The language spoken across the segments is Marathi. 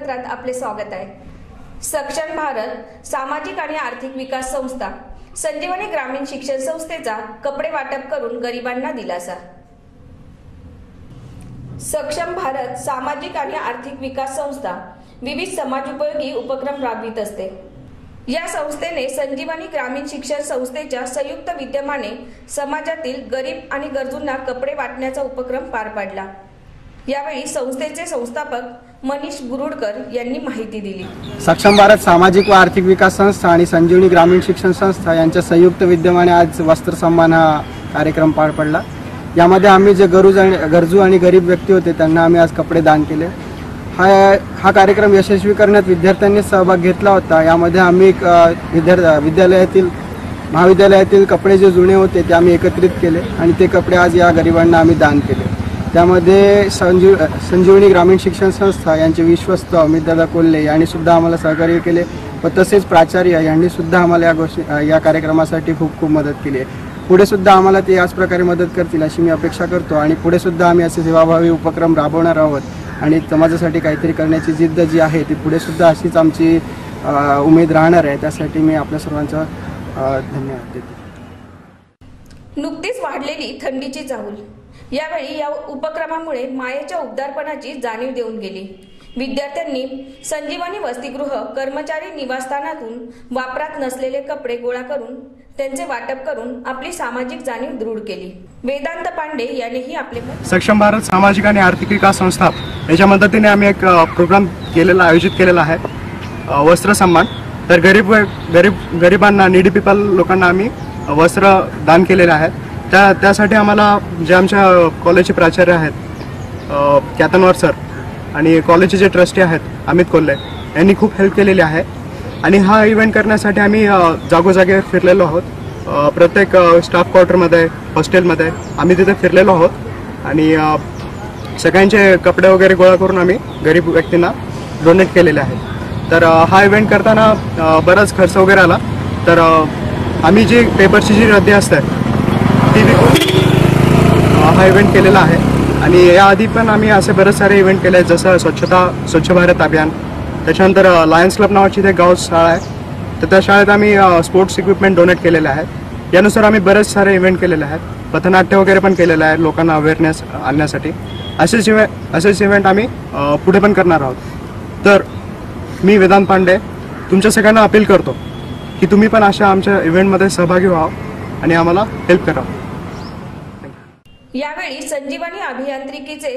सत्रात आपले स्वागत आहे। सक्षम भारत सामाजिक आणि आर्थिक विकास संस्था संजीवनी ग्रामीण शिक्षण संस्थेचा कपडे वाटप करून गरिबांना दिलासा। सक्षम भारत सामाजिक आणि आर्थिक विकास संस्था विविध समाजोपयोगी उपक्रम राबवित असते। या संस्थेने संजीवनी ग्रामीण शिक्षण संस्थेच्या संयुक्त विद्यमाने समाजातील गरीब आणि गरजूंना कपडे वाटण्याचा उपक्रम पार पाडला। यावेळी संस्थेचे संस्थापक मनीष बुरुडकर यांनी माहिती दिली। सक्षम भारत सामाजिक व आर्थिक विकास संस्था आणि संजीवनी ग्रामीण शिक्षण संस्था यांच्या संयुक्त विद्यमाने आज वस्त्र सन्मान हा कार्यक्रम पार पडला। यामध्ये आम्ही जे गरजू आणि गरीब व्यक्ती होते त्यांना आम्ही आज कपडे दान केले। हा कार्यक्रम यशस्वी करण्यात विद्यार्थ्यांनी सहभाग घेतला होता। यामध्ये आम्ही महाविद्यालयातील कपडे जे जुने होते ते आम्ही एकत्रित केले आणि ते कपडे आज या गरिबांना आम्ही दान केले। त्यामध्ये संजीवनी ग्रामीण शिक्षण संस्था यांचे विश्वस्त अमितदादा कोल्हे यांनी सुद्धा आम्हाला सहकार्य केले व तसेच प्राचार्य यांनी सुद्धा आम्हाला या कार्यक्रमासाठी खूप मदत केली आहे। पुढे सुद्धा आम्हाला ते याच प्रकारे मदत करतील अशी मी अपेक्षा करतो आणि पुढे सुद्धा आम्ही असे सेवाभावी उपक्रम राबवणार आहोत आणि समाजासाठी काहीतरी करण्याची जिद्द जी आहे ती पुढे सुद्धा अशीच आमची उमेद राहणार आहे। त्यासाठी मी आपल्या सर्वांचा धन्यवाद देतो। नुकतीच वाढलेली थंडीची चाहूल यावेळी या उपक्रमामुळे मायेच्या उबदारपणाची जाणीव देऊन गेली। विद्यार्थ्यांनी संजीवनी वसतिगृह कर्मचारी निवासस्थानातून वापरात नसलेले कपडे गोळा करून त्यांचे वाटप करून आपली सामाजिक जाणीव दृढ केली। वेदांत पांडे यांनीही आपले सक्षम भारत सामाजिक आणि आर्थिक विकास संस्था याच्या मदतीने आम्ही एक प्रोग्राम आयोजित केलेला आहे, वस्त्र सन्मान। तर गरिबांना नीडी पीपल लोकांना आम्ही वस्त्र दान केलेले आहेत। त्यासाठी आम्हाला जे आमच्या कॉलेजचे प्राचार्य आहेत केतनवर सर आणि कॉलेजचे जे ट्रस्टी आहेत अमित कोल्हे यांनी खूप हेल्प केलेली आहे आणि हा इव्हेंट करण्यासाठी आम्ही जागोजागी फिरलेलो आहोत। प्रत्येक स्टाफ क्वार्टरमध्ये हॉस्टेलमध्ये आम्ही तिथे फिरलेलो आहोत आणि सगळ्यांचे कपडे वगैरे गोळा करून आम्ही गरीब व्यक्तींना डोनेट केलेले आहेत। तर हा इव्हेंट करताना बराच खर्च वगैरे आला। तर आम्ही जी पेपरची जी रद्दी असते ती विकून हा इव्हेंट केलेला आहे आणि याआधी पण आम्ही असे बरेच सारे इव्हेंट केले आहेत, जसं स्वच्छ भारत अभियान, त्याच्यानंतर लायन्स क्लब नावाची ते गाव शाळा आहे तर त्या शाळेत आम्ही स्पोर्ट्स इक्विपमेंट डोनेट केलेले आहेत। यानुसार आम्ही बरेच सारे इव्हेंट केलेले आहेत, पथनाट्य वगैरे पण केलेलं आहे लोकांना अवेअरनेस आणण्यासाठी। असेच इव्हेंट आम्ही पुढे पण करणार आहोत। तर मी वेदांत पांडे तुमच्या सगळ्यांना अपील करतो की तुम्ही पण अशा आमच्या इव्हेंटमध्ये सहभागी व्हा आणि आम्हाला हेल्प करा। यावेळी संजीवनी अभियांत्रिकीचे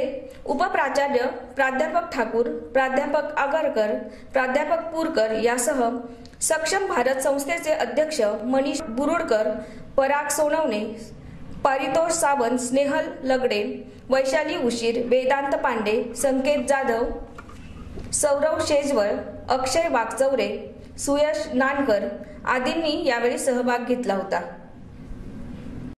उपप्राचार्य प्राध्यापक ठाकूर, प्राध्यापक आगरकर, प्राध्यापक पुरकर यासह सक्षम भारत संस्थेचे अध्यक्ष मनीष बुरुडकर, पराग सोनवणे, पारितोष सावंत, स्नेहल लगडे, वैशाली उशीर, वेदांत पांडे, संकेत जाधव, सौरव शेजवळ, अक्षय वागचौरे, सुयश नानकर आदींनी यावेळी सहभाग घेतला होता।